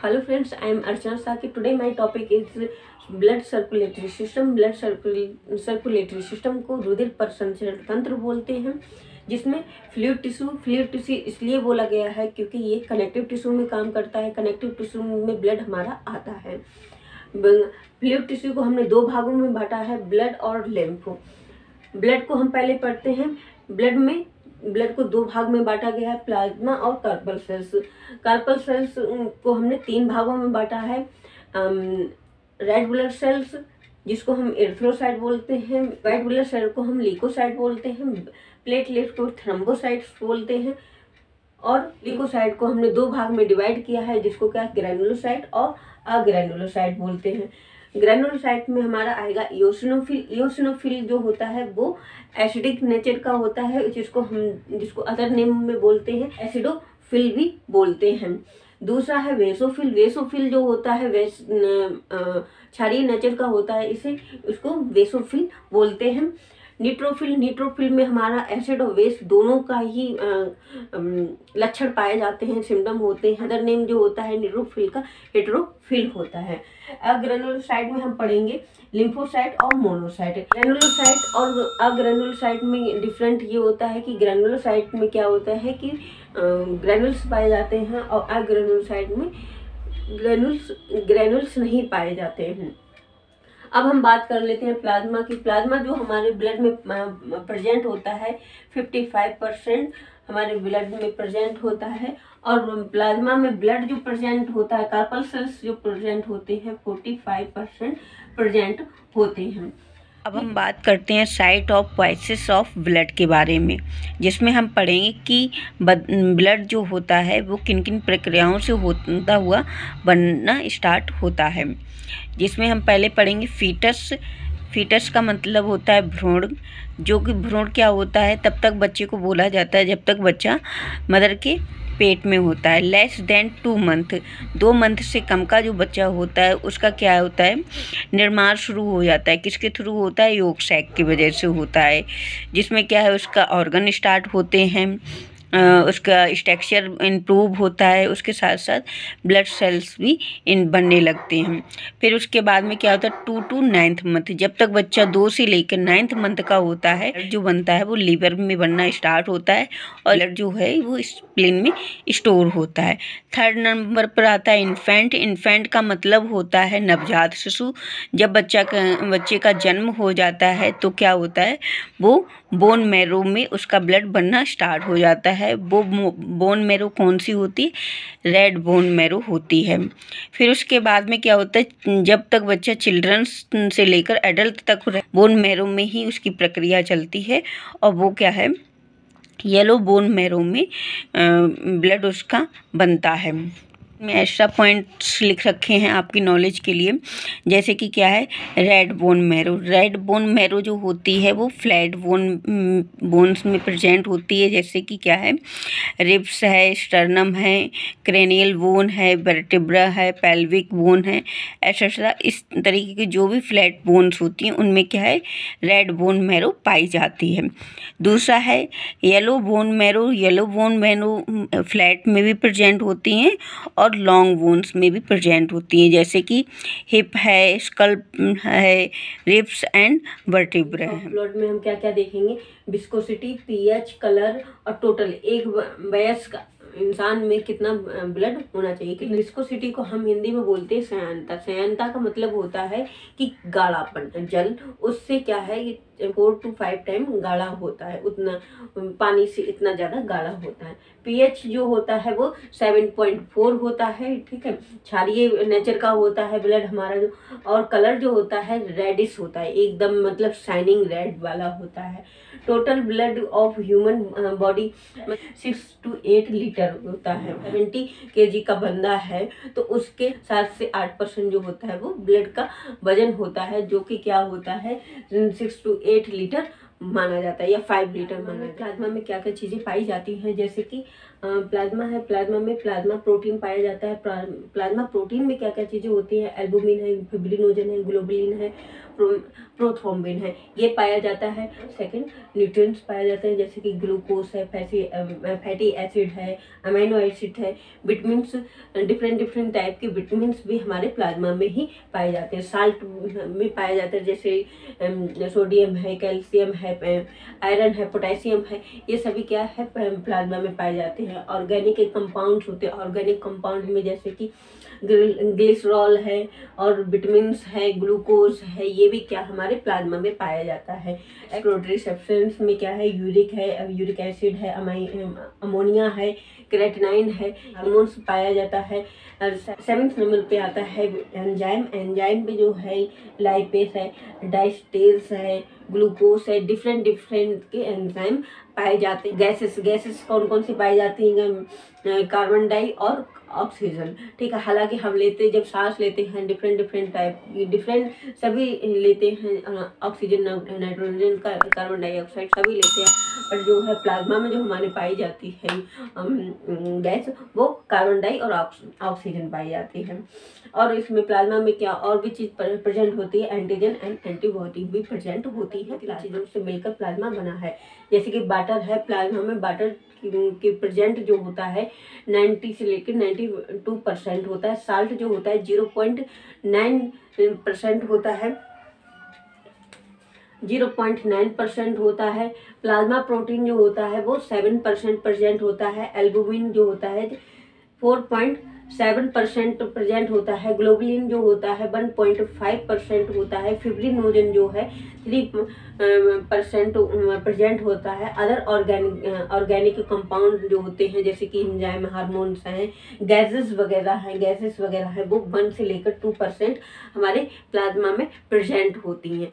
Hello friends, I am Archana Saki. Today my topic is blood circulatory system. Blood circulatory system को रुधिर परिसंचरण तंत्र बोलते हैं, जिसमें फ्लूइड टिश्यू इसलिए बोला गया है क्योंकि ये कनेक्टिव टिश्यू में काम करता है। कनेक्टिव टिश्यू में ब्लड हमारा आता है। फ्लूइड टिश्यू को हमने दो भागों में बांटा है, ब्लड और लिम्फ। ब्लड को हम पहले पढ़ते हैं। ब्लड को दो भाग में बांटा गया है, प्लाज्मा और कार्पल सेल्स। कार्पल सेल्स को हमने तीन भागों में बांटा है। रेड ब्लड सेल्स, जिसको हम एरिथ्रोसाइट बोलते हैं, वाइट ब्लड सेल को हम ल्यूकोसाइट बोलते हैं, प्लेटलेट को थ्रोम्बोसाइट्स बोलते हैं, और ल्यूकोसाइट को हमने दो भाग में डिवाइड किया है, जिसको क्या ग्रैनुलोसाइट और अग्रैनुलोसाइट बोलते हैं। ग्रैनुलोसाइट में हमारा आएगा इओसिनोफिल। इओसिनोफिल जो होता है वो एसिडिक नेचर का होता है, जिसको अदर नेम में बोलते हैं एसिडोफिल भी बोलते हैं। दूसरा है वेसोफिल। वेसोफिल जो होता है क्षारीय नेचर का होता है, उसको वेसोफिल बोलते हैं। न्यूट्रोफिल में हमारा एसिड और बेस दोनों का ही लक्षण पाए जाते हैं, सिम्टम होते हैं। अदर नेम जो होता है न्यूट्रोफिल का हेटेरोफिल होता है। अग्रैनुलोसाइट में हम पढ़ेंगे लिम्फोसाइट और मोनोसाइट। ग्रैनुलोसाइट और अग्रैनुलोसाइट में डिफरेंट ये होता है कि ग्रैनुलोसाइट में क्या होता है कि ग्रैनुल्स पाए जाते हैं, और अग्रैनुलोसाइट में ग्रैनुल्स नहीं पाए जाते हैं। अब हम बात कर लेते हैं प्लाज्मा की। प्लाज्मा जो हमारे ब्लड में प्रेजेंट होता है 55% हमारे ब्लड में प्रेजेंट होता है, और प्लाज्मा में ब्लड जो प्रेजेंट होता है, कार्पल सेल्स जो प्रेजेंट होते हैं 45% प्रेजेंट होते हैं। अब हम बात करते हैं site of Pisces of blood के बारे में, जिसमें हम पढ़ेंगे कि ब्लड जो होता है वो किन किन प्रक्रियाओं से होता हुआ बनना स्टार्ट होता है। जिसमें हम पहले पढ़ेंगे फीटस। फीटस का मतलब होता है भ्रूण। जो कि भ्रूण क्या होता है, तब तक बच्चे को बोला जाता है जब तक बच्चा मदर के पेट में होता है। लेस देन 2 मंथ, 2 मंथ से कम का जो बच्चा होता है उसका क्या होता है, निर्माण शुरू हो जाता है। किसके थ्रू होता है, योग सैक की वजह से होता है, जिसमें क्या है उसका ऑर्गन स्टार्ट होते हैं, उसका स्ट्रक्चर इम्प्रूव होता है, उसके साथ साथ ब्लड सेल्स भी बनने लगते हैं। फिर उसके बाद में क्या होता है 2 to 9th मंथ, जब तक बच्चा 2 से लेकर 9th मंथ का होता है, जो बनता है वो लीवर में बनना स्टार्ट होता है, और ब्लड जो है वो स्प्लीन में स्टोर होता है। 3rd नंबर पर आता है इन्फेंट। इन्फेंट का मतलब होता है नवजात शिशु। जब बच्चे का जन्म हो जाता है तो क्या होता है, वो बोन मैरो में उसका ब्लड बनना स्टार्ट हो जाता है। वो बोन मैरो कौन सी होती है, रेड बोन मैरो होती है। फिर उसके बाद में क्या होता है, जब तक बच्चा चिल्ड्रंस से लेकर एडल्ट तक बोन मैरो में ही उसकी प्रक्रिया चलती है, और वो क्या है, येलो बोन मैरो में ब्लड उसका बनता है। में एक्स्ट्रा पॉइंट्स लिख रखे हैं आपकी नॉलेज के लिए, जैसे कि क्या है, red bone marrow. Red bone marrow जो होती है वो फ्लैट बोन्स में प्रेजेंट होती है, जैसे कि क्या है, रिब्स है, स्टर्नम है, क्रेनियल बोन है, वर्टेब्रा है, पेल्विक बोन है, एक्सेट्रा। इस तरीके की जो भी फ्लैट बोन्स होती हैं उनमें क्या है, रेड बोन मैरो पाई जाती है। दूसरा है yellow bone marrow. Yellow bone marrow flat में भी प्रेजेंट होती हैं और लॉन्ग बोन्स में भी प्रेजेंट होती हैं, जैसे कि हिप है, स्कल्प है, रिब्स एंड वर्टिब्रा है। ब्लड में हम क्या क्या देखेंगे, विस्कोसिटी, पीएच, कलर और टोटल एक वयस्क इंसान में कितना ब्लड होना चाहिए। विस्कोसिटी को हम हिंदी में बोलते हैं सयानता। सयानता का मतलब होता है कि गाढ़ापन। जल उससे क्या है, 4 to 5 टाइम गाढ़ा होता है, उतना पानी से इतना ज़्यादा गाढ़ा होता है। पीएच जो होता है वो 7.4 होता है, ठीक है, क्षारीय नेचर का होता है ब्लड हमारा जो। और कलर जो होता है रेडिश होता है, एकदम मतलब शाइनिंग रेड वाला होता है। Total blood of human body 6 to 8 litre होता है। 70 kg का बंदा है तो उसके 7 से 8% जो होता है वो ब्लड का वजन होता है, जो कि क्या होता है 6 to 8 लीटर माना जाता है, या 5 लीटर माना जाता है। प्लाज्मा में क्या क्या चीज़ें पाई जाती हैं, जैसे कि प्लाज्मा है, प्लाज्मा में प्लाज्मा प्रोटीन पाया जाता है। प्लाज्मा प्रोटीन में क्या क्या चीज़ें होती हैं, एल्बुमिन है, फिब्रिनोजन है, ग्लोबुलिन है, प्रोथ्रोम्बिन है, ये पाया जाता है। सेकंड, न्यूट्रिएंट्स पाया जाता है जैसे कि ग्लूकोज है, फैटी एसिड है, अमीनो एसिड है, विटामिन्स, डिफरेंट टाइप के विटामिन्स भी हमारे प्लाज्मा में ही पाए जाते हैं। साल्ट में पाया जाता है जैसे सोडियम है, कैल्शियम है, आयरन है, पोटेशियम है, ये सभी क्या है प्लाज्मा में पाए जाते हैं। ऑर्गेनिक कंपाउंड्स होते हैं, ऑर्गेनिक कंपाउंड में जैसे कि ग्लिसरॉल है और विटामिन्स है, ग्लूकोज है, ये भी क्या हमारे प्लाज्मा में पाया जाता है। एक्सप्लोरेटरी सब्सटेंस में क्या है, यूरिक एसिड है, अमोनिया है, क्रेटिनाइन है, हार्मोन्स पाया जाता है। 7th नंबर पे आता है एंजाइम। एंजाइम पे जो है लाइपेस है, डाइस्टेज है, ग्लूकोज है, डिफरेंट के एंजाइम पाए जाते हैं। गैसेस कौन कौन सी पाई जाती हैं, कार्बन डाई और ऑक्सीजन, ठीक है। हालांकि हम लेते जब सांस लेते हैं डिफरेंट टाइप डिफरेंट सभी लेते हैं, ऑक्सीजन, नाइट्रोजन, कार्बन डाइऑक्साइड सभी लेते हैं, पर जो है प्लाज्मा में जो हमारे पाई जाती है गैस, वो कार्बन डाई और ऑक्सीजन पाई जाती है। और इसमें प्लाज्मा में क्या और भी चीज़ प्रेजेंट होती है, एंटीजन एंड एंटीबॉडी भी प्रेजेंट होती है। चीज़ों से मिलकर प्लाज्मा बना है। जैसे कि वाटर है, प्लाज्मा में वाटर के प्रेजेंट जो होता है 90 से लेकर 92% होता है। साल्ट जो होता है 0.9% होता है, 0.9% होता है। प्लाज्मा प्रोटीन जो होता है वो 7% प्रेजेंट होता है। एल्बुमिन जो होता है 4.7% प्रेजेंट होता है। ग्लोबुलिन जो होता है 1.5% होता है। फिब्रिनोजन जो है 3% प्रेजेंट होता है। अदर ऑर्गेनिक कंपाउंड जो होते हैं जैसे कि एंजाइम, हार्मोन्स हैं, गैसेस वगैरह है, वो 1 से लेकर 2% हमारे प्लाज्मा में प्रेजेंट होती हैं।